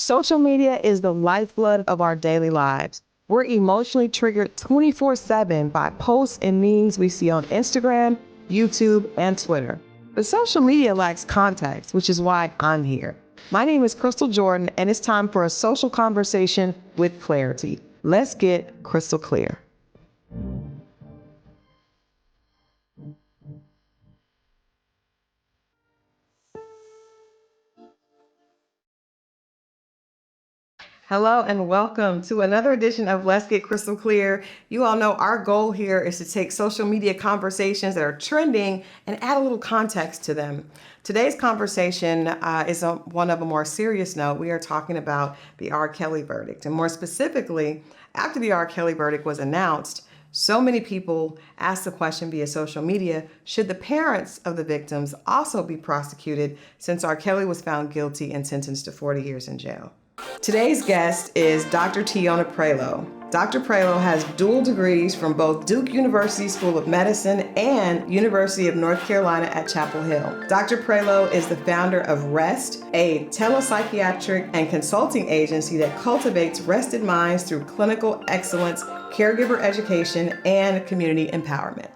Social media is the lifeblood of our daily lives. We're emotionally triggered 24/7 by posts and memes we see on Instagram, YouTube, and Twitter. But social media lacks context, which is why I'm here. My name is Christal Jordan, and it's time for a social conversation with clarity. Let's get crystal clear. Hello and welcome to another edition of Let's Get Crystal Clear. You all know our goal here is to take social media conversations that are trending and add a little context to them. Today's conversation is one of a more serious note. We are talking about the R. Kelly verdict. And more specifically, after the R. Kelly verdict was announced, so many people asked the question via social media, should the parents of the victims also be prosecuted since R. Kelly was found guilty and sentenced to 40 years in jail? Today's guest is Dr. Tiana Praylow. Dr. Praylow has dual degrees from both Duke University School of Medicine and University of North Carolina at Chapel Hill. Dr. Praylow is the founder of REST, a telepsychiatric and consulting agency that cultivates rested minds through clinical excellence, caregiver education, and community empowerment.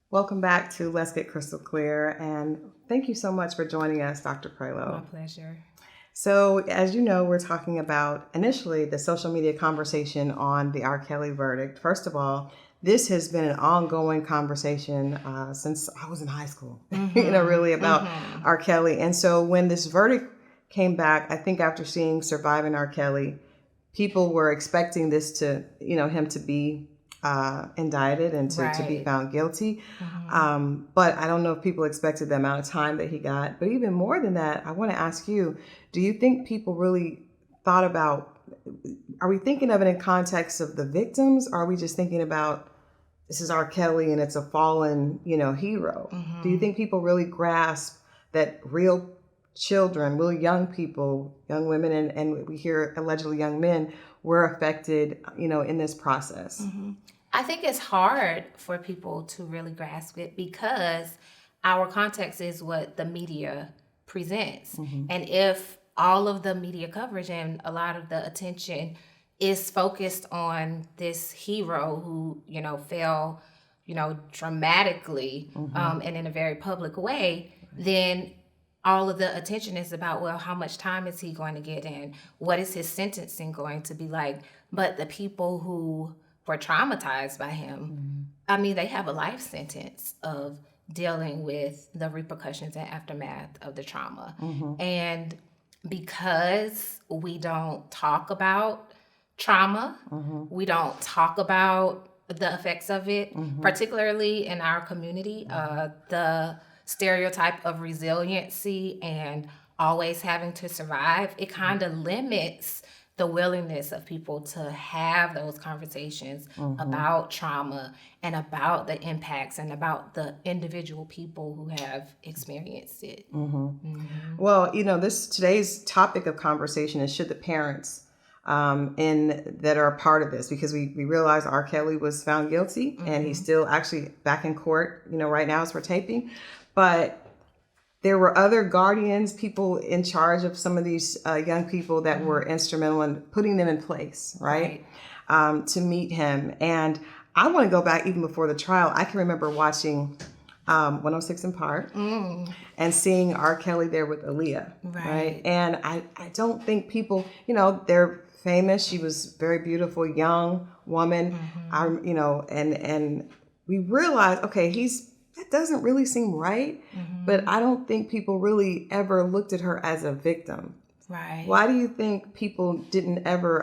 Welcome back to Let's Get Crystal Clear, and thank you so much for joining us, Dr. Praylow. My pleasure. So, as you know, we're talking about initially the social media conversation on the R. Kelly verdict. First of all, this has been an ongoing conversation since I was in high school, really about R. Kelly. And so when this verdict came back, I think after seeing Surviving R. Kelly, people were expecting this to, him to be indicted and to be found guilty. But I don't know if people expected the amount of time that he got. But even more than that, I want to ask you, do you think people really thought about, are we thinking of it in context of the victims? Or are we just thinking about, this is R. Kelly and it's a fallen, hero? Do you think people really grasp that real children, real young people, young women, and we hear allegedly young men were affected, in this process? I think it's hard for people to really grasp it because our context is what the media presents. And if all of the media coverage and a lot of the attention is focused on this hero who, fell, dramatically and in a very public way, then all of the attention is about, well, how much time is he going to get in? What is his sentencing going to be like? But the people who were traumatized by him, I mean, they have a life sentence of dealing with the repercussions and aftermath of the trauma. And because we don't talk about trauma, we don't talk about the effects of it, particularly in our community, the stereotype of resiliency and always having to survive, it kind of limits the willingness of people to have those conversations about trauma and about the impacts and about the individual people who have experienced it. Well, today's topic of conversation is, should the parents that are a part of this, because we realize R. Kelly was found guilty and he's still actually back in court, right now as we're taping. But there were other guardians, people in charge of some of these young people that were instrumental in putting them in place, right? To meet him. And I want to go back even before the trial. I can remember watching 106 in Park and seeing R. Kelly there with Aaliyah, right? And I don't think people, they're famous. She was a very beautiful young woman, and we realized, okay, that doesn't really seem right, but I don't think people really ever looked at her as a victim. Right. Why do you think people didn't ever,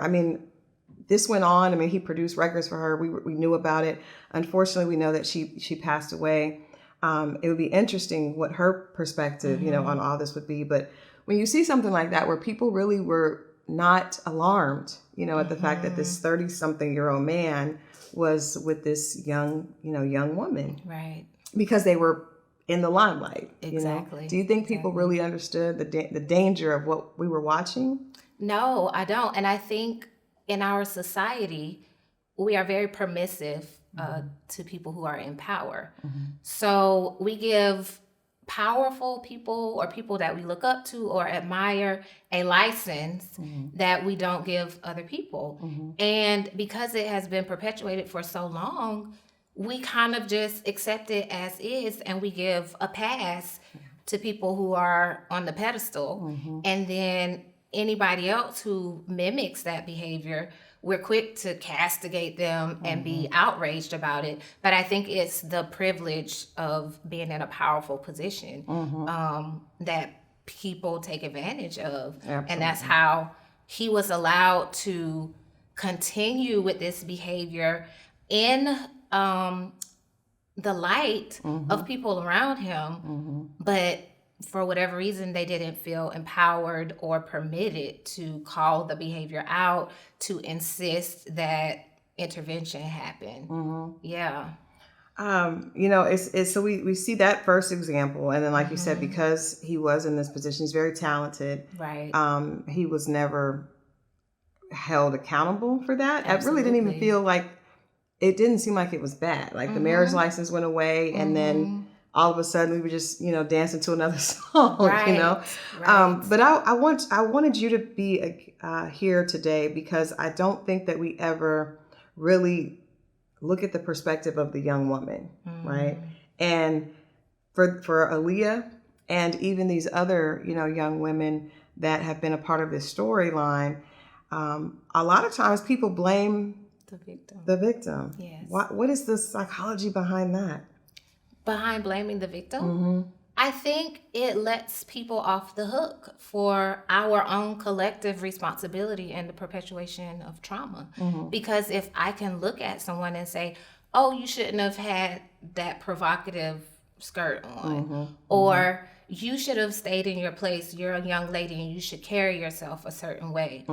this went on, he produced records for her, we knew about it. Unfortunately, we know that she passed away. It would be interesting what her perspective, on all this would be. But when you see something like that, where people really were not alarmed, at the fact that this 30-something-year-old man was with this young woman. Right. Because they were in the limelight. Exactly. Do you think people really understood the danger of what we were watching? No, I don't. And I think in our society, we are very permissive to people who are in power. So we give powerful people or people that we look up to or admire a license that we don't give other people. And because it has been perpetuated for so long, we kind of just accept it as is, and we give a pass to people who are on the pedestal. And then anybody else who mimics that behavior, we're quick to castigate them and be outraged about it. But I think it's the privilege of being in a powerful position that people take advantage of. Absolutely. And that's how he was allowed to continue with this behavior in the light of people around him. But for whatever reason, they didn't feel empowered or permitted to call the behavior out, to insist that intervention happen. Yeah. It's so we see that first example, and then like you said, because he was in this position, he's very talented. Right. He was never held accountable for that. Absolutely. I really didn't even feel like, it didn't seem like it was bad. Like the marriage license went away, and then all of a sudden we were just, dancing to another song, Right. But I wanted you to be here today because I don't think that we ever really look at the perspective of the young woman, right? And for Aaliyah and even these other, young women that have been a part of this storyline, a lot of times people blame the victim. Yes. What is the psychology behind that? Behind blaming the victim, I think it lets people off the hook for our own collective responsibility in the perpetuation of trauma. Because if I can look at someone and say, oh, you shouldn't have had that provocative skirt on, or you should have stayed in your place, you're a young lady and you should carry yourself a certain way,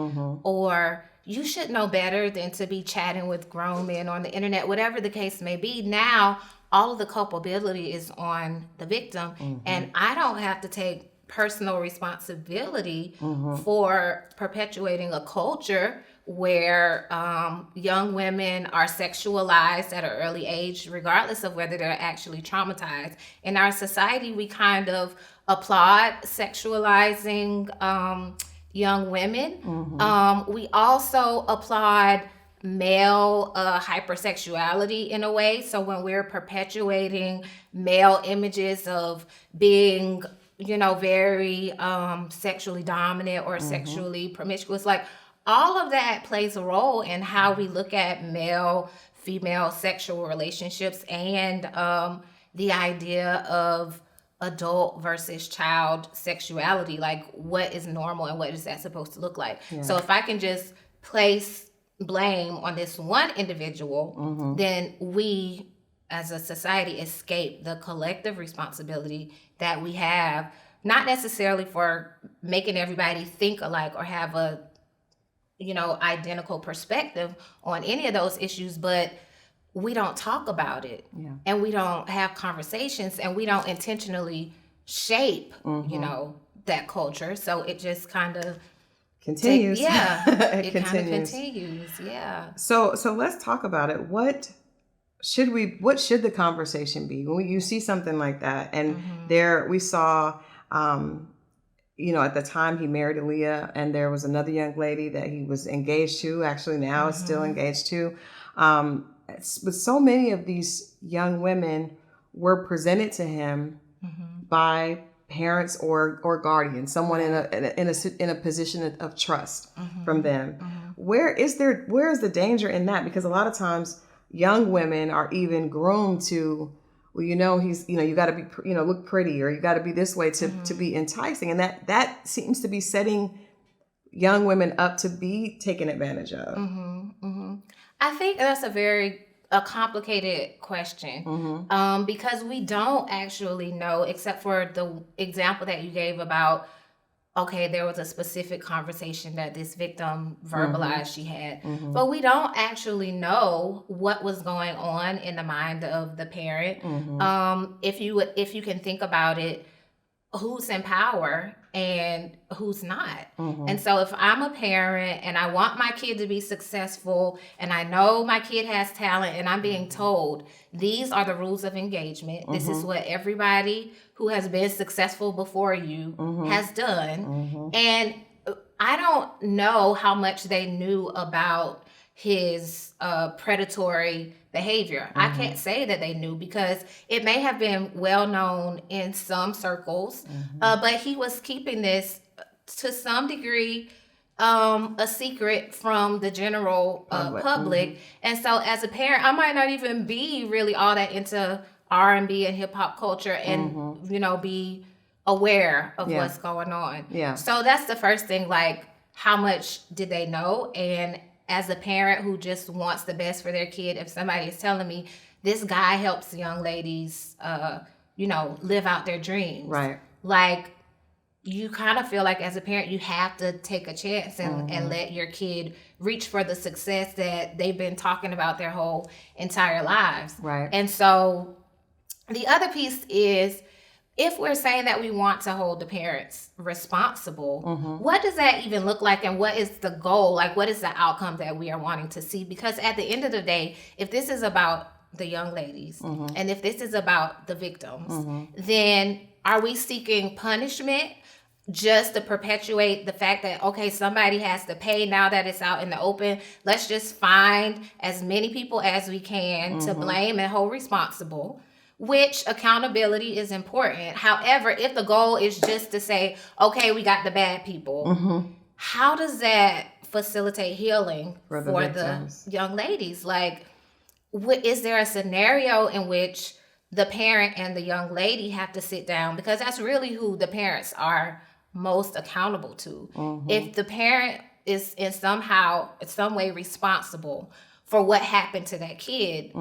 or you should know better than to be chatting with grown men on the internet, whatever the case may be. Now, all of the culpability is on the victim, and I don't have to take personal responsibility for perpetuating a culture where young women are sexualized at an early age, regardless of whether they're actually traumatized. In our society, we kind of applaud sexualizing young women. We also applaud male hypersexuality in a way. So when we're perpetuating male images of being, very sexually dominant or sexually promiscuous, like all of that plays a role in how we look at male-female sexual relationships and the idea of adult versus child sexuality. Like, what is normal and what is that supposed to look like? Yeah. So if I can just place blame on this one individual, then we as a society escape the collective responsibility that we have, not necessarily for making everybody think alike or have a identical perspective on any of those issues, but we don't talk about it, and we don't have conversations, and we don't intentionally shape that culture. So it just kind of continues. It kind of continues. Yeah. So let's talk about it. What should the conversation be when you see something like that? And there we saw, at the time he married Aaliyah, and there was another young lady that he was engaged to, actually now is still engaged to. But so many of these young women were presented to him by parents or guardians, someone in a position of trust from them. Where is the danger in that? Because a lot of times young women are even groomed to, he's, you got to be, look pretty, or you got to be this way to be enticing. And that seems to be setting young women up to be taken advantage of. I think that's a complicated question, because we don't actually know, except for the example that you gave about, okay, there was a specific conversation that this victim verbalized she had, but we don't actually know what was going on in the mind of the parent. If you can think about it, who's in power and who's not. Mm-hmm. And so if I'm a parent and I want my kid to be successful and I know my kid has talent and I'm being told these are the rules of engagement, this is what everybody who has been successful before you has done. And I don't know how much they knew about his predatory behavior. I can't say that they knew because it may have been well known in some circles, but he was keeping this to some degree a secret from the general public. And so as a parent, I might not even be really all that into R&B and hip hop culture and, be aware of what's going on. Yeah. So that's the first thing, like, how much did they know? And as a parent who just wants the best for their kid, if somebody is telling me this guy helps young ladies, live out their dreams. Right. Like, you kind of feel like as a parent, you have to take a chance and let your kid reach for the success that they've been talking about their whole entire lives. Right. And so the other piece is, if we're saying that we want to hold the parents responsible, what does that even look like, and what is the goal? Like, what is the outcome that we are wanting to see? Because at the end of the day, if this is about the young ladies and if this is about the victims, then are we seeking punishment just to perpetuate the fact that, okay, somebody has to pay now that it's out in the open? Let's just find as many people as we can to blame and hold responsible. Which accountability is important. However, if the goal is just to say, okay, we got the bad people, how does that facilitate healing for the young ladies? Like, is there a scenario in which the parent and the young lady have to sit down? Because that's really who the parents are most accountable to. If the parent is in some way responsible for what happened to that kid,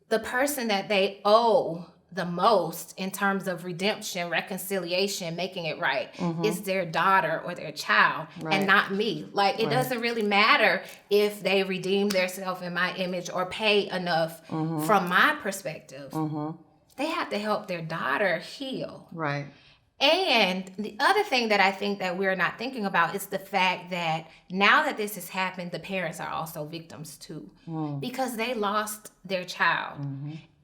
the person that they owe the most in terms of redemption, reconciliation, making it right, is their daughter or their child, and not me. Like, it doesn't really matter if they redeem themselves in my image or pay enough from my perspective. They have to help their daughter heal. Right. And the other thing that I think that we're not thinking about is the fact that now that this has happened, the parents are also victims too, because they lost their child.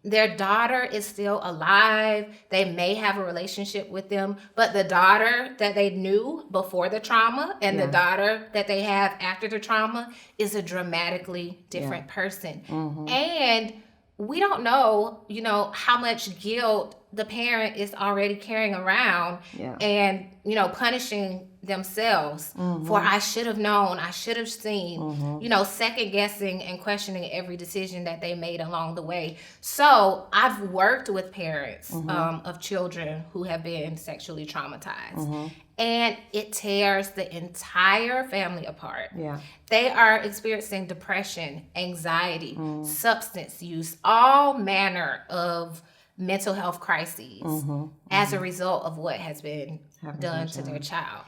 Their daughter is still alive. They may have a relationship with them, but the daughter that they knew before the trauma and the daughter that they have after the trauma is a dramatically different person. And we don't know, how much guilt the parent is already carrying around and, punishing themselves for, I should have known, I should have seen, second guessing and questioning every decision that they made along the way. So I've worked with parents of children who have been sexually traumatized. And it tears the entire family apart. Yeah. They are experiencing depression, anxiety, substance use, all manner of mental health crises as a result of what has been done to their child.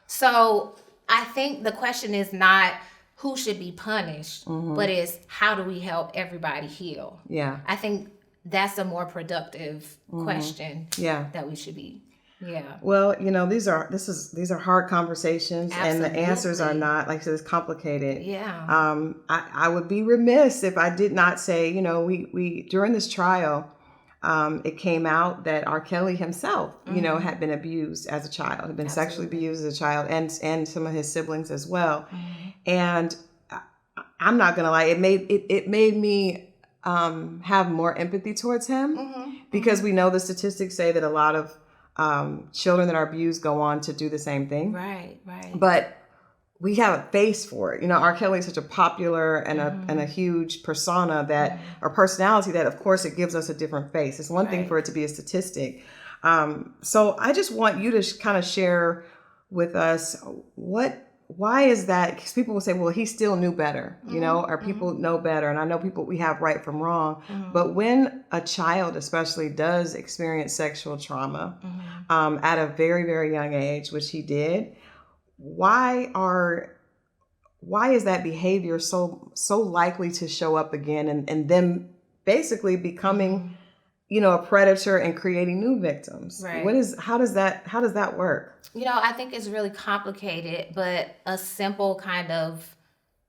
So I think the question is not who should be punished, but is how do we help everybody heal? Yeah. I think that's a more productive question that we should be. Yeah. Well, these are hard conversations. Absolutely. And the answers are not, like I said, it's complicated. Yeah. I would be remiss if I did not say, we during this trial, it came out that R. Kelly himself, had been abused as a child, had been sexually abused as a child, and some of his siblings as well. And I'm not gonna lie, it made me have more empathy towards him because we know the statistics say that a lot of children that are abused go on to do the same thing. Right. But we have a face for it. R. Kelly is such a popular and a huge persona that, or personality that, of course, it gives us a different face. It's one thing for it to be a statistic. So I just want you to kind of share with us why is that? Because people will say, well, he still knew better, or people know better. And I know we have right from wrong. But when a child especially does experience sexual trauma at a very, very young age, which he did, why is that behavior so likely to show up again and them basically becoming a predator and creating new victims? Right. How does that work? I think it's really complicated, but a simple kind of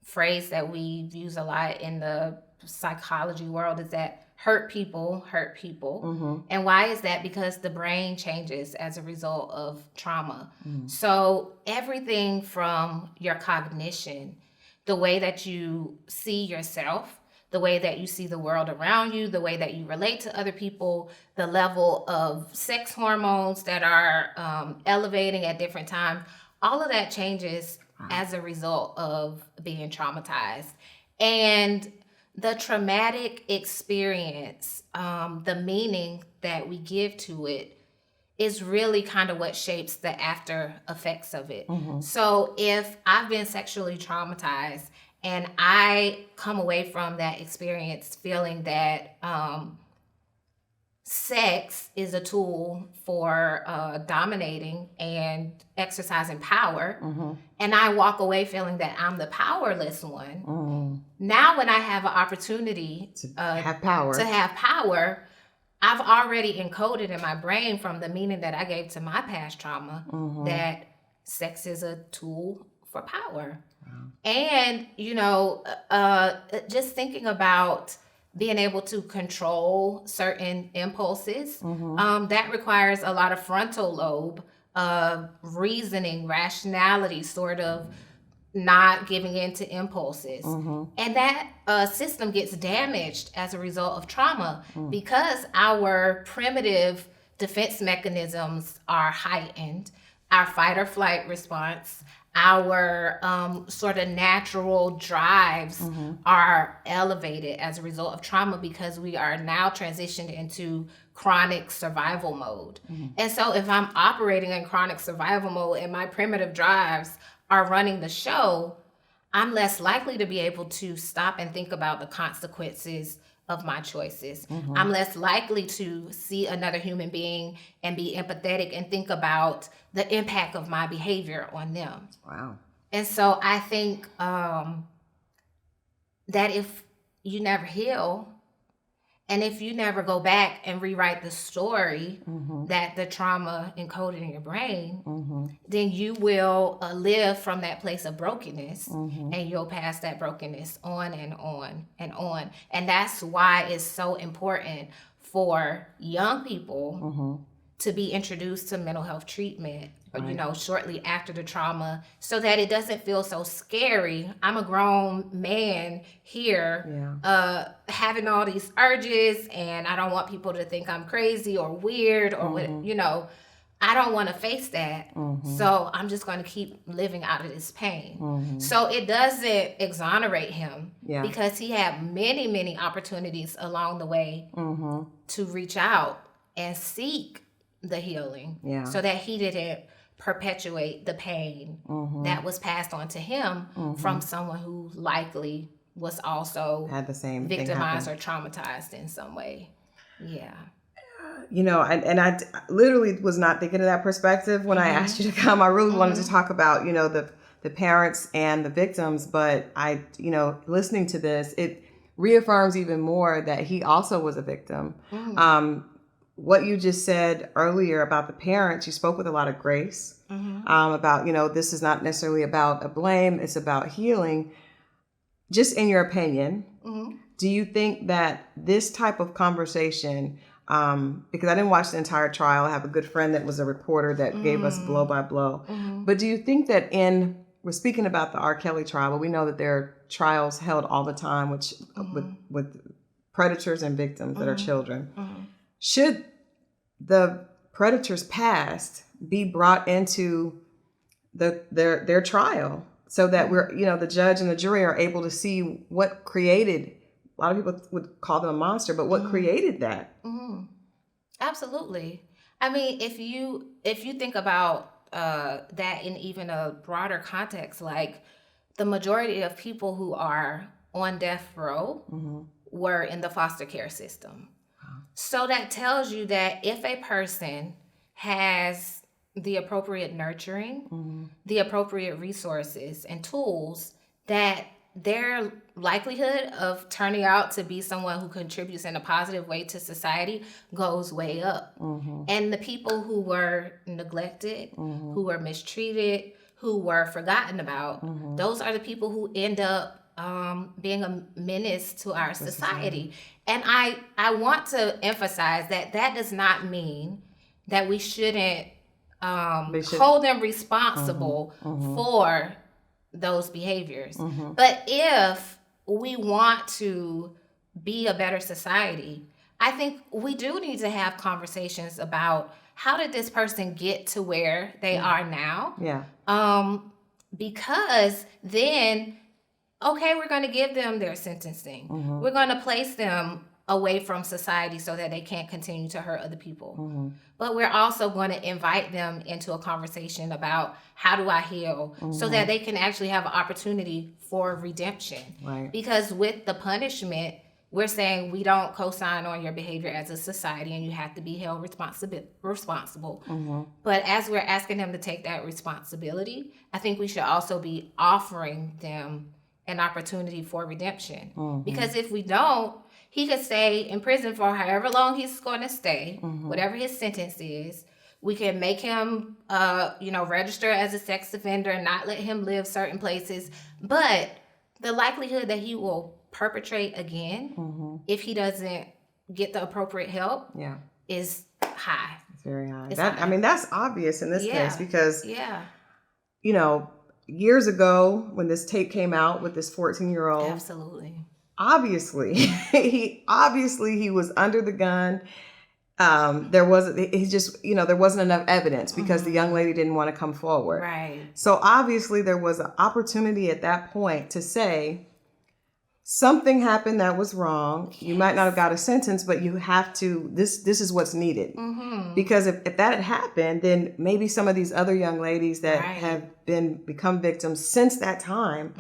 phrase that we use a lot in the psychology world is that hurt people hurt people. Mm-hmm. And why is that? Because the brain changes as a result of trauma. Mm-hmm. So everything from your cognition, the way that you see yourself, the way that you see the world around you, the way that you relate to other people, the level of sex hormones that are elevating at different times, all of that changes as a result of being traumatized. And the traumatic experience, the meaning that we give to it, is really kind of what shapes the after effects of it. Mm-hmm. So if I've been sexually traumatized and I come away from that experience feeling that sex is a tool for dominating and exercising power, Mm-hmm. and I walk away feeling that I'm the powerless one, Mm-hmm. now when I have an opportunity To have power, I've already encoded in my brain from the meaning that I gave to my past trauma mm-hmm. that sex is a tool for power. Wow. And, just thinking about being able to control certain impulses, Mm-hmm. that requires a lot of frontal lobe reasoning, rationality, sort of not giving in to impulses. Mm-hmm. And that system gets damaged as a result of trauma because our primitive defense mechanisms are heightened. Our fight or flight response, our sort of natural drives are elevated as a result of trauma because we are now transitioned into chronic survival mode. And so if I'm operating in chronic survival mode and my primitive drives are running the show, I'm less likely to be able to stop and think about the consequences of my choices. I'm less likely to see another human being and be empathetic and think about the impact of my behavior on them. Wow. And so I think that if you never heal, and if you never go back and rewrite the story that the trauma encoded in your brain, then you will live from that place of brokenness, and you'll pass that brokenness on and on and on. And that's why it's so important for young people to be introduced to mental health treatment, shortly after the trauma, so that it doesn't feel so scary. I'm a grown man here, having all these urges, and I don't want people to think I'm crazy or weird or I don't want to face that. So I'm just going to keep living out of this pain. So it doesn't exonerate him because he had many, many opportunities along the way to reach out and seek the healing so that he didn't perpetuate the pain that was passed on to him from someone who likely was also had the same victimized or traumatized in some way. Yeah. I literally was not thinking of that perspective when I asked you to come. I really wanted to talk about, the parents and the victims, but listening to this, it reaffirms even more that he also was a victim. What you just said earlier about the parents, you spoke with a lot of grace about, this is not necessarily about a blame, it's about healing. Just in your opinion, do you think that this type of conversation, because I didn't watch the entire trial, I have a good friend that was a reporter that gave us blow by blow, but do you think that we're speaking about the R. Kelly trial, but we know that there are trials held all the time with predators and victims that are children. Should the predator's past be brought into their trial so that the judge and the jury are able to see what created, a lot of people would call them a monster, but what created that? Absolutely. I mean, if you think about that in even a broader context, like the majority of people who are on death row were in the foster care system. So that tells you that if a person has the appropriate nurturing, the appropriate resources and tools, that their likelihood of turning out to be someone who contributes in a positive way to society goes way up. And the people who were neglected, who were mistreated, who were forgotten about, those are the people who end up being a menace to our society. And I want to emphasize that does not mean that we shouldn't hold them responsible for those behaviors. But if we want to be a better society, I think we do need to have conversations about how did this person get to where they are now? Yeah. Because then, okay, we're going to give them their sentencing. We're going to place them away from society so that they can't continue to hurt other people. But we're also going to invite them into a conversation about how do I heal so that they can actually have an opportunity for redemption. Right. Because with the punishment, we're saying we don't co-sign on your behavior as a society and you have to be held responsible. But as we're asking them to take that responsibility, I think we should also be offering them an opportunity for redemption. Because if we don't, he could stay in prison for however long he's going to stay, whatever his sentence is. We can make him, register as a sex offender and not let him live certain places. But the likelihood that he will perpetrate again, if he doesn't get the appropriate help, is high. It's very high. High. I mean, that's obvious in this case because, Yeah. Years ago when this tape came out with this 14-year-old, Absolutely. Obviously, he was under the gun. There wasn't enough evidence because the young lady didn't want to come forward. Right. So obviously there was an opportunity at that point to say something happened that was wrong. Yes. You might not have got a sentence, but you have to, this is what's needed. Because if that had happened, then maybe some of these other young ladies that have become victims since that time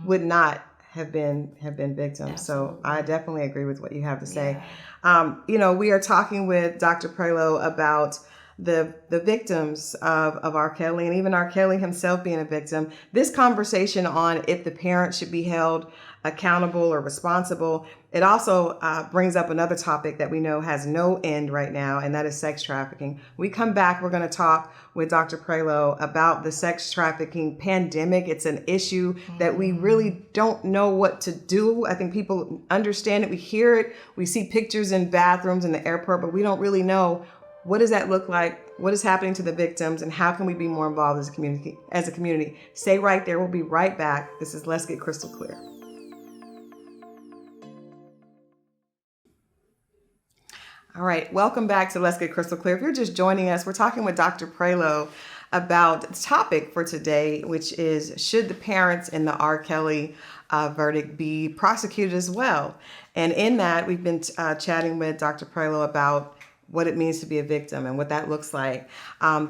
would not have been victims. Absolutely. So I definitely agree with what you have to say. Yeah. We are talking with Dr. Praylow about the victims of R. Kelly and even R. Kelly himself being a victim. This conversation on if the parents should be held accountable or responsible, it also brings up another topic that we know has no end right now, and that is sex trafficking. We come back, we're going to talk with Dr. Praylow about the sex trafficking pandemic. It's an issue that we really don't know what to do. I think people understand it. We hear it. We see pictures in bathrooms in the airport, but we don't really know what does that look like? What is happening to the victims, and how can we be more involved as a community? Stay right there. We'll be right back. This is Let's Get Crystal Clear. All right, welcome back to Let's Get Crystal Clear. If you're just joining us, we're talking with Dr. Praylow about the topic for today, which is should the parents in the R. Kelly verdict be prosecuted as well? And in that, we've been chatting with Dr. Praylow about what it means to be a victim and what that looks like.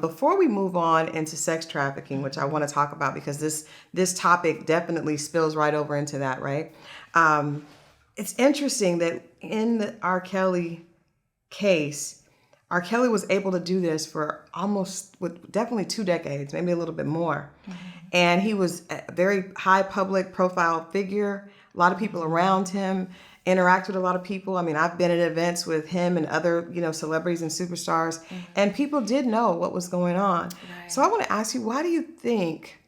Before we move on into sex trafficking, which I want to talk about because this topic definitely spills right over into that, right? It's interesting that in the R. Kelly case, R. Kelly was able to do this for definitely 2 decades, maybe a little bit more. And he was a very high public profile figure. A lot of people around him interact with a lot of people. I mean, I've been at events with him and other, celebrities and superstars, and people did know what was going on. Right. So I want to ask you, why do you think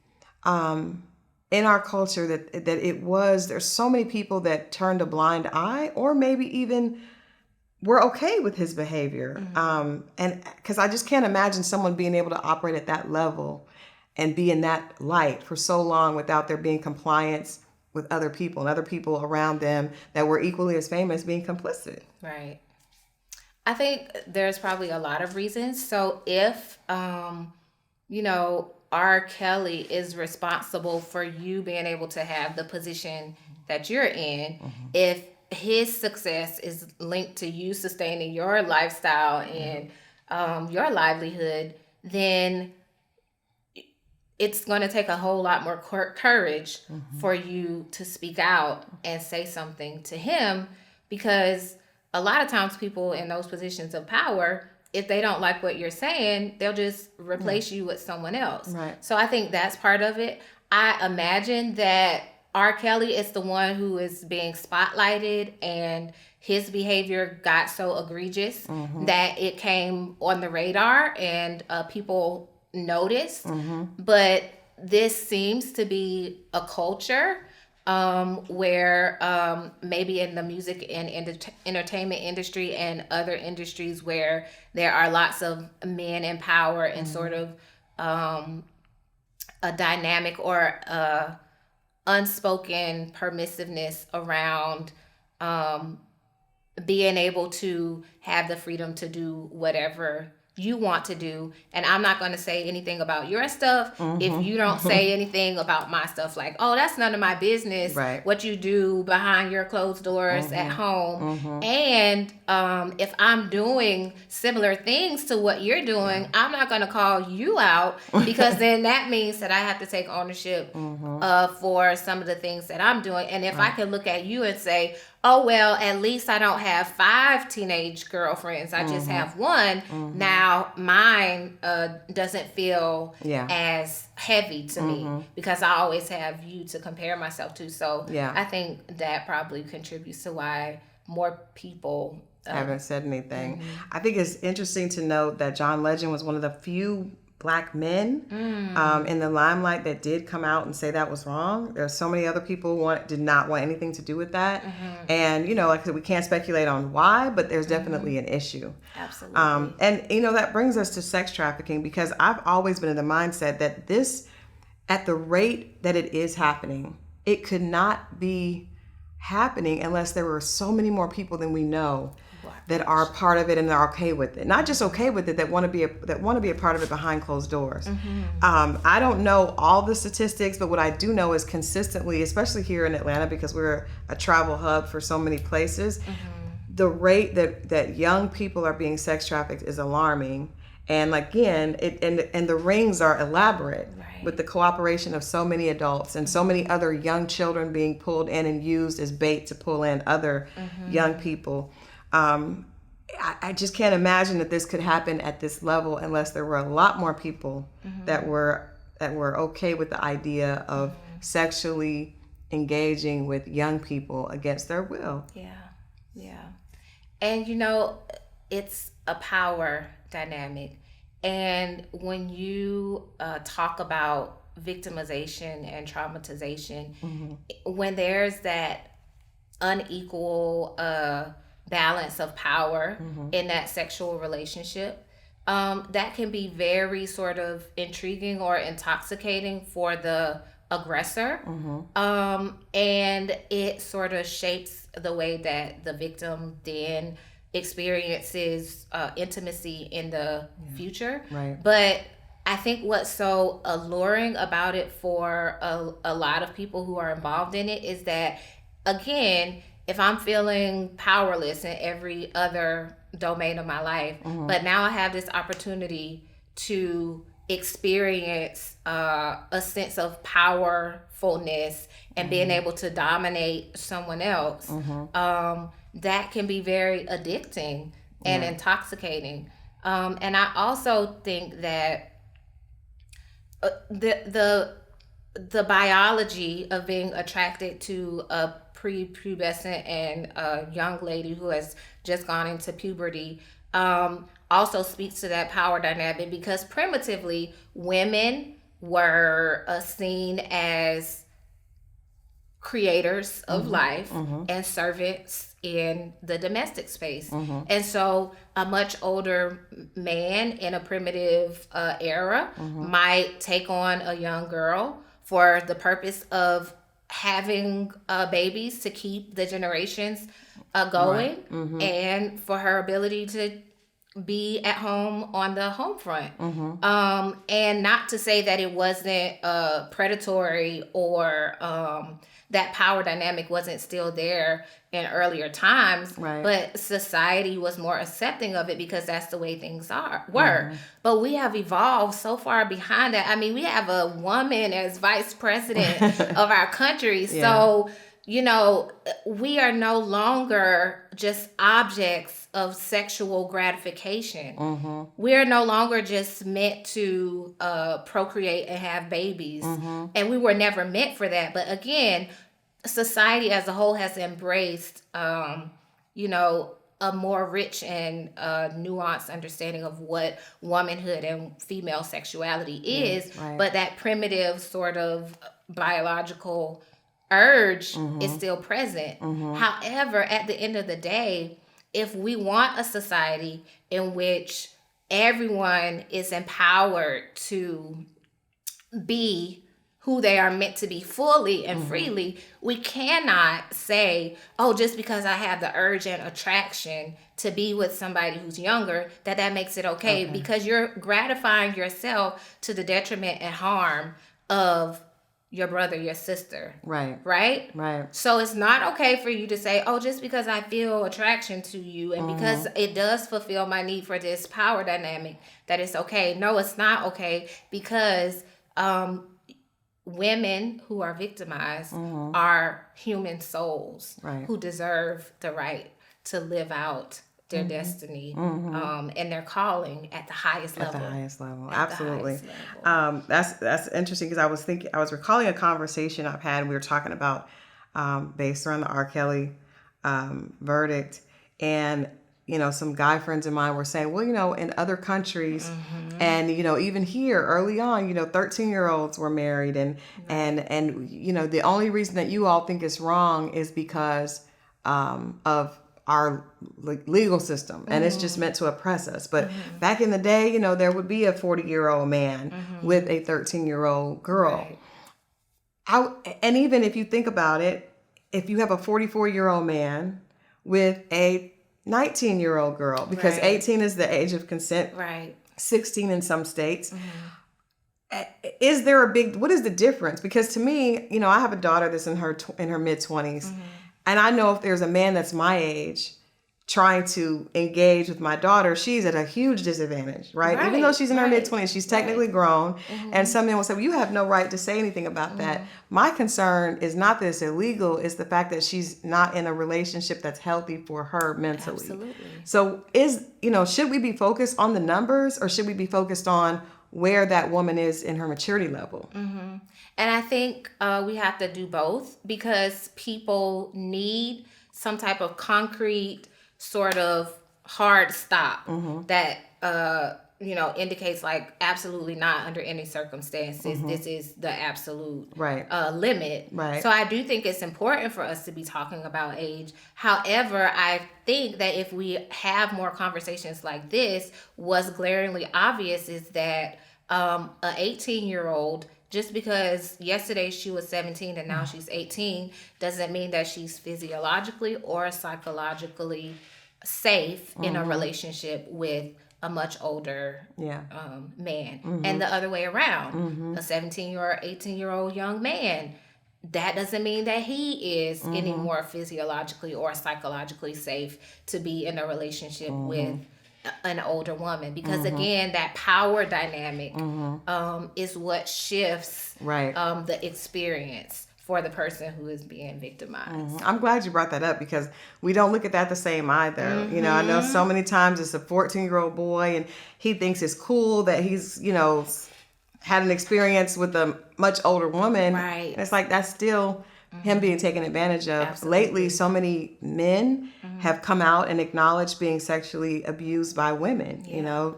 in our culture that there's so many people that turned a blind eye or maybe even were okay with his behavior? And because I just can't imagine someone being able to operate at that level and be in that light for so long without there being compliance with other people and other people around them that were equally as famous being complicit. Right. I think there's probably a lot of reasons. So if, R. Kelly is responsible for you being able to have the position that you're in, if his success is linked to you sustaining your lifestyle and your livelihood, then it's going to take a whole lot more courage for you to speak out and say something to him, because a lot of times people in those positions of power, if they don't like what you're saying, they'll just replace you with someone else. Right. So I think that's part of it. I imagine that R. Kelly is the one who is being spotlighted, and his behavior got so egregious that it came on the radar and people noticed. But this seems to be a culture where maybe in the music and entertainment industry and other industries where there are lots of men in power and sort of a dynamic or unspoken permissiveness around being able to have the freedom to do whatever you want to do. And I'm not going to say anything about your stuff if you don't say anything about my stuff. Like, oh, that's none of my business. Right. What you do behind your closed doors at home. And if I'm doing similar things to what you're doing, I'm not going to call you out, because then that means that I have to take ownership for some of the things that I'm doing. And if I can look at you and say, oh, well, at least I don't have 5 teenage girlfriends. I just have one. Now mine doesn't feel as heavy to me because I always have you to compare myself to. So I think that probably contributes to why more people haven't said anything. I think it's interesting to note that John Legend was one of the few Black men in the limelight that did come out and say that was wrong. There's so many other people who did not want anything to do with that. And, you know, like I said, we can't speculate on why, but there's definitely an issue. Absolutely. And, you know, that brings us to sex trafficking, because I've always been in the mindset that this, at the rate that it is happening, it could not be happening unless there were so many more people than we know that are part of it and are okay with it. Not just okay with it, that want to be a part of it behind closed doors. I don't know all the statistics, but what I do know is consistently, especially here in Atlanta, because we're a travel hub for so many places, the rate that young people are being sex trafficked is alarming. And again, and the rings are elaborate with the cooperation of so many adults and so many other young children being pulled in and used as bait to pull in other young people. I just can't imagine that this could happen at this level unless there were a lot more people that were okay with the idea of sexually engaging with young people against their will. Yeah. And you know, it's a power dynamic. And when you talk about victimization and traumatization, when there's that unequal balance of power in that sexual relationship, that can be very sort of intriguing or intoxicating for the aggressor. And it sort of shapes the way that the victim then experiences intimacy in the future. But I think what's so alluring about it for a lot of people who are involved in it is that, again, if I'm feeling powerless in every other domain of my life, but now I have this opportunity to experience a sense of powerfulness and being able to dominate someone else, that can be very addicting and intoxicating. And I also think that the biology of being attracted to a prepubescent and a young lady who has just gone into puberty also speaks to that power dynamic, because primitively women were seen as creators of life and servants in the domestic space. And so a much older man in a primitive era might take on a young girl for the purpose of having babies to keep the generations going, and for her ability to be at home on the home front. And not to say that it wasn't predatory or that power dynamic wasn't still there in earlier times, but society was more accepting of it because that's the way things were. But we have evolved so far behind that. I mean, we have a woman as vice president of our country. So we are no longer just objects of sexual gratification. We're no longer just meant to procreate and have babies. And we were never meant for that. But again, society as a whole has embraced, a more rich and nuanced understanding of what womanhood and female sexuality is. Right. But that primitive sort of biological urge is still present. However, at the end of the day, if we want a society in which everyone is empowered to be who they are meant to be fully and freely, we cannot say, oh, just because I have the urge and attraction to be with somebody who's younger, that makes it okay, because you're gratifying yourself to the detriment and harm of your brother, your sister. Right. Right? So it's not okay for you to say, oh, just because I feel attraction to you and because it does fulfill my need for this power dynamic, that it's okay. No, it's not okay, because women who are victimized are human souls who deserve the right to live out their destiny and their calling at the highest level. At the highest level, absolutely. That's interesting, because I was recalling a conversation I've had. We were talking about based around the R. Kelly verdict, and some guy friends of mine were saying, well, in other countries, and even here early on, 13-year-olds were married, and the only reason that you all think it's wrong is because of our legal system, and it's just meant to oppress us. But back in the day, there would be a 40-year-old man with a 13-year-old girl. And even if you think about it, if you have a 44-year-old man with a 19-year-old girl, because 18 is the age of consent, 16 in some states. Is there what is the difference? Because to me, I have a daughter that's in her mid-20s, and I know if there's a man that's my age trying to engage with my daughter, she's at a huge disadvantage, right? Even though she's in her mid-20s, she's technically grown. And some men will say, well, you have no right to say anything about that. My concern is not that it's illegal, it's the fact that she's not in a relationship that's healthy for her mentally. Absolutely. So should we be focused on the numbers, or should we be focused on where that woman is in her maturity level? And I think we have to do both, because people need some type of concrete sort of hard stop that indicates like absolutely not under any circumstances. This is the absolute limit. So I do think it's important for us to be talking about age. However, I think that if we have more conversations like this, what's glaringly obvious is that a 18-year-old, just because yesterday she was 17 and now she's 18, doesn't mean that she's physiologically or psychologically safe in a relationship with a much older man. And the other way around, a 17 or 18-year-old young man, that doesn't mean that he is any more physiologically or psychologically safe to be in a relationship with an older woman, because again, that power dynamic is what shifts the experience for the person who is being victimized. I'm glad you brought that up, because we don't look at that the same either. I know so many times it's a 14-year-old boy and he thinks it's cool that he's, had an experience with a much older woman. And it's like, that's still him being taken advantage of. Absolutely. Lately, so many men have come out and acknowledged being sexually abused by women.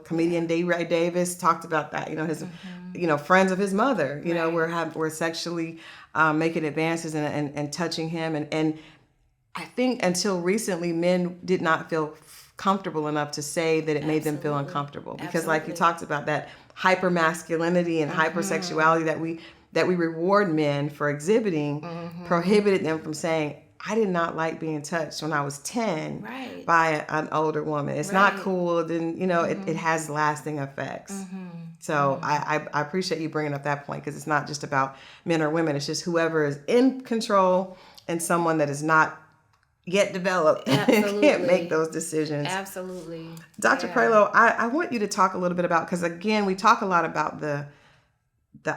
Comedian D-Ray Davis talked about that. His, friends of his mother, were sexually making advances and touching him. And I think until recently, men did not feel comfortable enough to say that it made them feel uncomfortable. Because like you talked about, that hyper masculinity and hypersexuality that we reward men for exhibiting prohibited them from saying, I did not like being touched when I was 10 by an older woman. It's not cool. Then, it has lasting effects. So I appreciate you bringing up that point, because it's not just about men or women. It's just whoever is in control and someone that is not yet developed can't make those decisions. Absolutely. Dr. Praylow, I want you to talk a little bit about, because again, we talk a lot about the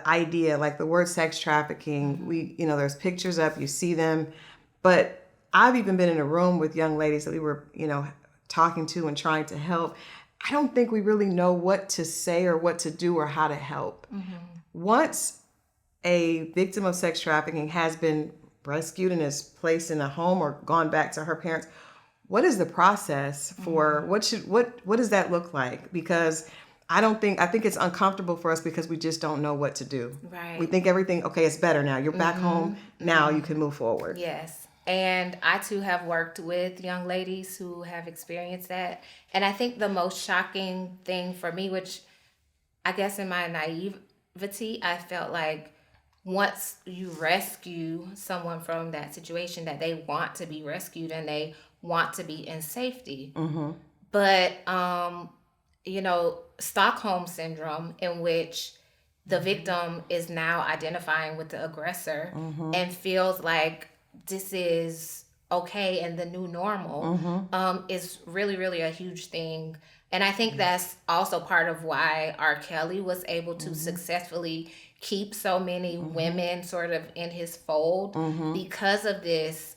idea, like the word sex trafficking. We, there's pictures up, you see them, But I've even been in a room with young ladies that we were, talking to and trying to help. I don't think we really know what to say or what to do or how to help. Once a victim of sex trafficking has been rescued and is placed in a home or gone back to her parents, what is the process for what does that look like? Because I think it's uncomfortable for us because we just don't know what to do. Right. We think everything, okay, it's better now. You're back home. Now you can move forward. Yes. And I too have worked with young ladies who have experienced that. And I think the most shocking thing for me, which I guess in my naivety, I felt like once you rescue someone from that situation, that they want to be rescued and they want to be in safety. But, Stockholm Syndrome, in which the victim is now identifying with the aggressor and feels like this is okay and the new normal, is really, really a huge thing. And I think that's also part of why R. Kelly was able to successfully keep so many women sort of in his fold because of this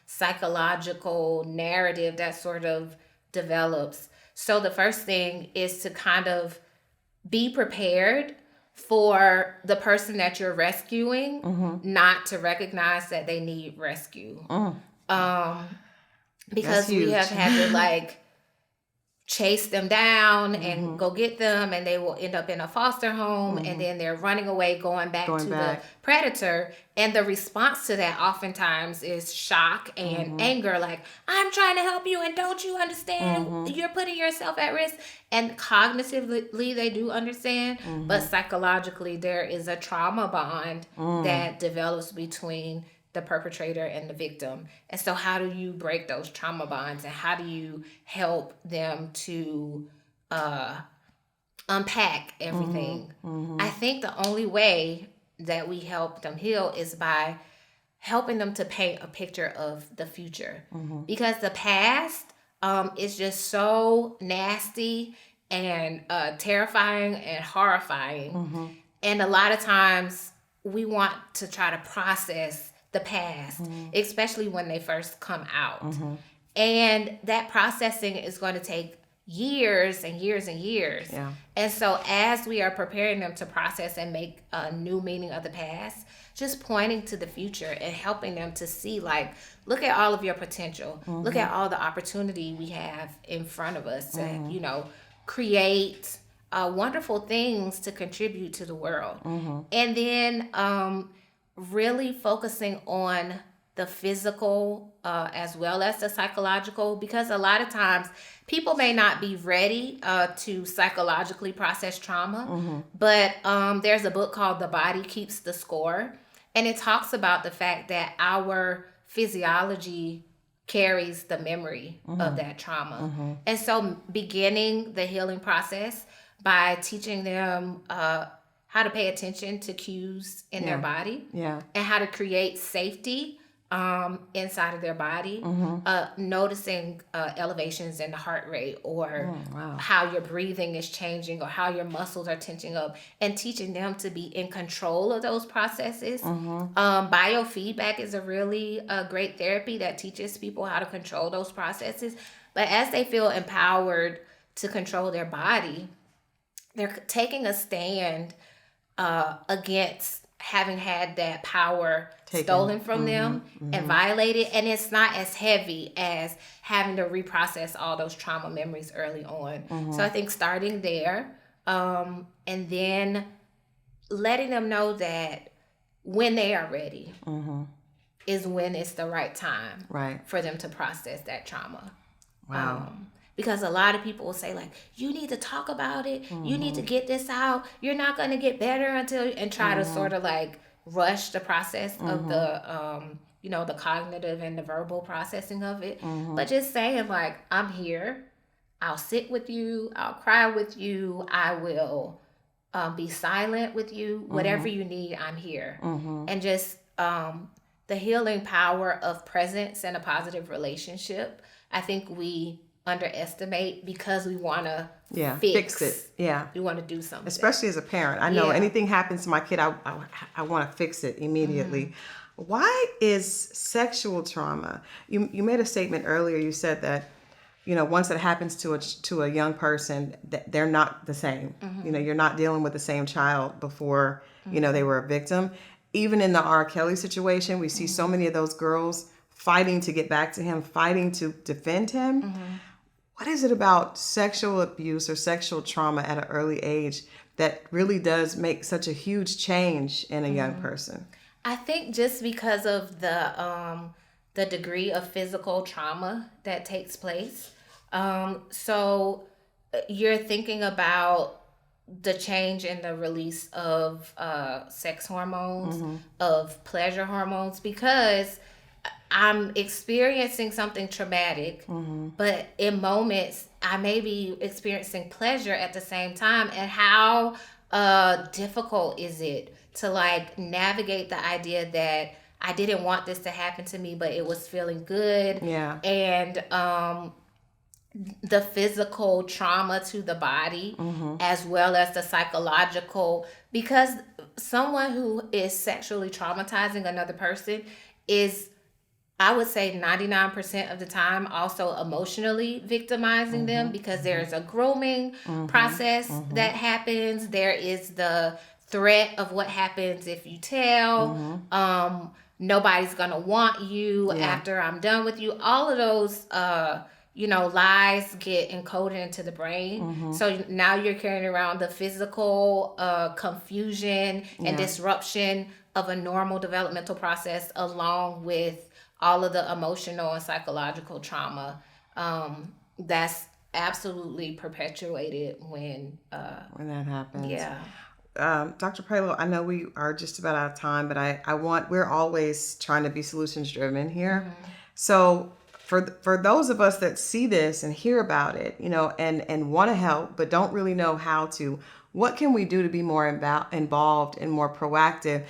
psychological narrative that sort of develops. So the first thing is to kind of be prepared for the person that you're rescuing not to recognize that they need rescue. Because we have had to chase them down and go get them, and they will end up in a foster home, and then they're running away, going back to the predator. And the response to that oftentimes is shock and anger, like, I'm trying to help you, and don't you understand? You're putting yourself at risk. And cognitively, they do understand, but psychologically, there is a trauma bond that develops between the perpetrator and the victim. And so how do you break those trauma bonds, and how do you help them to unpack everything? I think the only way that we help them heal is by helping them to paint a picture of the future, because the past is just so nasty and terrifying and horrifying. And a lot of times we want to try to process the past, especially when they first come out. And that processing is going to take years and years and years. Yeah. And so as we are preparing them to process and make a new meaning of the past, just pointing to the future and helping them to see, like, look at all of your potential. Look at all the opportunity we have in front of us to, create wonderful things to contribute to the world. And then really focusing on the physical as well as the psychological, because a lot of times people may not be ready to psychologically process trauma, but there's a book called The Body Keeps the Score, and it talks about the fact that our physiology carries the memory of that trauma. And so beginning the healing process by teaching them how to pay attention to cues in their body, and how to create safety inside of their body, noticing elevations in the heart rate, or how your breathing is changing, or how your muscles are tensing up, and teaching them to be in control of those processes. Biofeedback is a really great therapy that teaches people how to control those processes. But as they feel empowered to control their body, they're taking a stand against having had that power stolen from them and violated. And it's not as heavy as having to reprocess all those trauma memories early on. So I think starting there, and then letting them know that when they are ready is when it's the right time for them to process that trauma. Because a lot of people will say, like, you need to talk about it. You need to get this out. You're not going to get better until, and try to sort of like rush the process of the, the cognitive and the verbal processing of it. But just saying, like, I'm here. I'll sit with you. I'll cry with you. I will be silent with you. Whatever you need, I'm here. And just the healing power of presence and a positive relationship, I think we underestimate because we want to fix it. We want to do something. Especially as a parent. I know anything happens to my kid, I want to fix it immediately. Why is sexual trauma? You made a statement earlier. You said that, once it happens to a young person, that they're not the same. You're not dealing with the same child before they were a victim. Even in the R. Kelly situation, we see so many of those girls fighting to get back to him, fighting to defend him. What is it about sexual abuse or sexual trauma at an early age that really does make such a huge change in a young person? I think just because of the degree of physical trauma that takes place. So you're thinking about the change in the release of sex hormones, of pleasure hormones, because I'm experiencing something traumatic, but in moments I may be experiencing pleasure at the same time. And how difficult is it to like navigate the idea that I didn't want this to happen to me, but it was feeling good. Yeah. And the physical trauma to the body, as well as the psychological, because someone who is sexually traumatizing another person is, I would say, 99% of the time also emotionally victimizing them, because there's a grooming process that happens. There is the threat of what happens if you tell. Nobody's gonna want you after I'm done with you. All of those lies get encoded into the brain. So now you're carrying around the physical confusion and disruption of a normal developmental process, along with all of the emotional and psychological trauma that's absolutely perpetuated when that happens. Yeah. Dr. Praylow, I know we are just about out of time, but we're always trying to be solutions driven here. So for those of us that see this and hear about it, and want to help, but don't really know how to, what can we do to be more involved and more proactive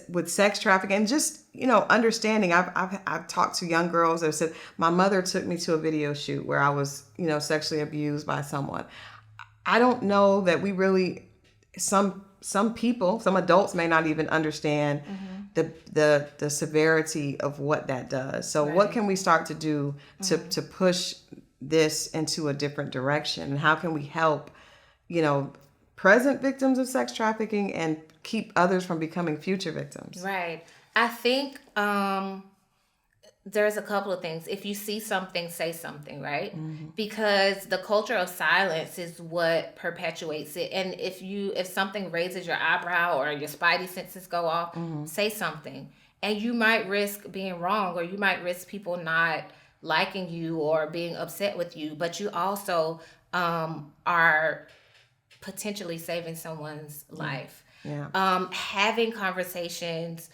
with sex trafficking? And just, understanding. I've talked to young girls that have said, my mother took me to a video shoot where I was, sexually abused by someone. I don't know that we really, some people, some adults may not even understand the severity of what that does. So what can we start to do to push this into a different direction? And how can we help, present victims of sex trafficking and keep others from becoming future victims? Right. I think there's a couple of things. If you see something, say something, right? Because the culture of silence is what perpetuates it. And if something raises your eyebrow or your spidey senses go off, say something. And you might risk being wrong, or you might risk people not liking you or being upset with you, but you also are potentially saving someone's life. Having conversations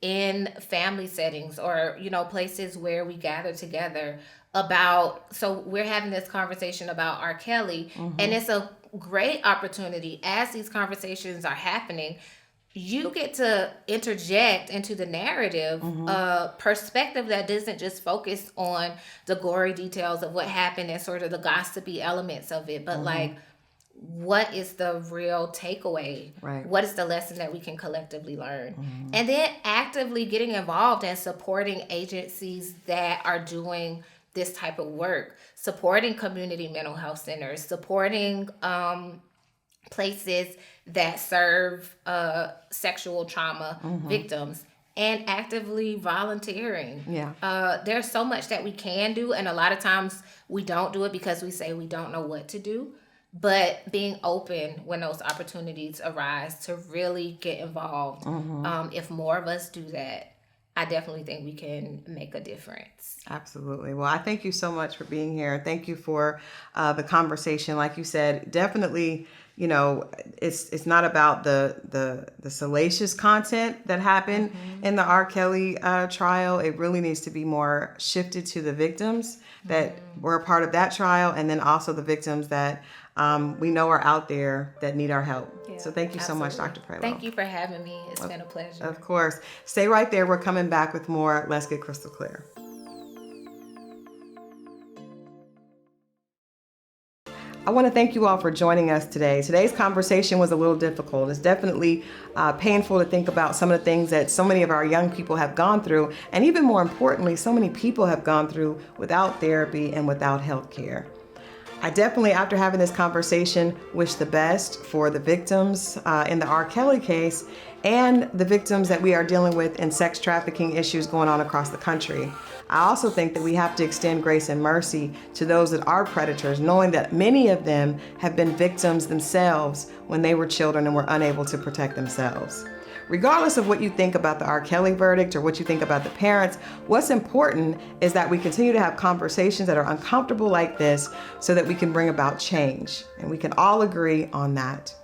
in family settings, or places where we gather together about, so we're having this conversation about R. Kelly, and it's a great opportunity as these conversations are happening. You get to interject into the narrative a perspective that doesn't just focus on the gory details of what happened and sort of the gossipy elements of it, but like, what is the real takeaway? Right. What is the lesson that we can collectively learn? And then actively getting involved and supporting agencies that are doing this type of work, supporting community mental health centers, supporting places that serve sexual trauma victims, and actively volunteering. There's so much that we can do, and a lot of times we don't do it because we say we don't know what to do. But being open when those opportunities arise to really get involved, if more of us do that, I definitely think we can make a difference. Absolutely. Well, I thank you so much for being here. Thank you for the conversation. Like you said, definitely, it's not about the salacious content that happened in the R. Kelly trial. It really needs to be more shifted to the victims that were a part of that trial, and then also the victims that we know are out there that need our help. So thank you so much, Dr. Praylow. Thank you for having me. It's been a pleasure. Of course. Stay right there. We're coming back with more Let's Get Crystal Clear. I want to thank you all for joining us today. Today's conversation was a little difficult. It's definitely painful to think about some of the things that so many of our young people have gone through, and even more importantly, so many people have gone through without therapy and without health care. I definitely, after having this conversation, wish the best for the victims in the R. Kelly case and the victims that we are dealing with in sex trafficking issues going on across the country. I also think that we have to extend grace and mercy to those that are predators, knowing that many of them have been victims themselves when they were children and were unable to protect themselves. Regardless of what you think about the R. Kelly verdict or what you think about the parents, what's important is that we continue to have conversations that are uncomfortable like this so that we can bring about change. And we can all agree on that.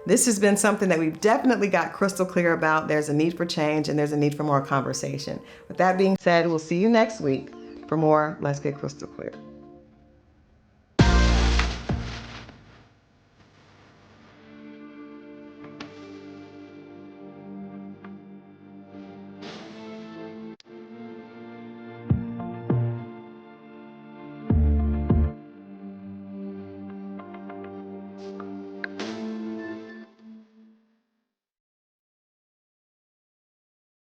This has been something that we've definitely got crystal clear about. There's a need for change and there's a need for more conversation. With that being said, we'll see you next week for more Let's Get Crystal Clear.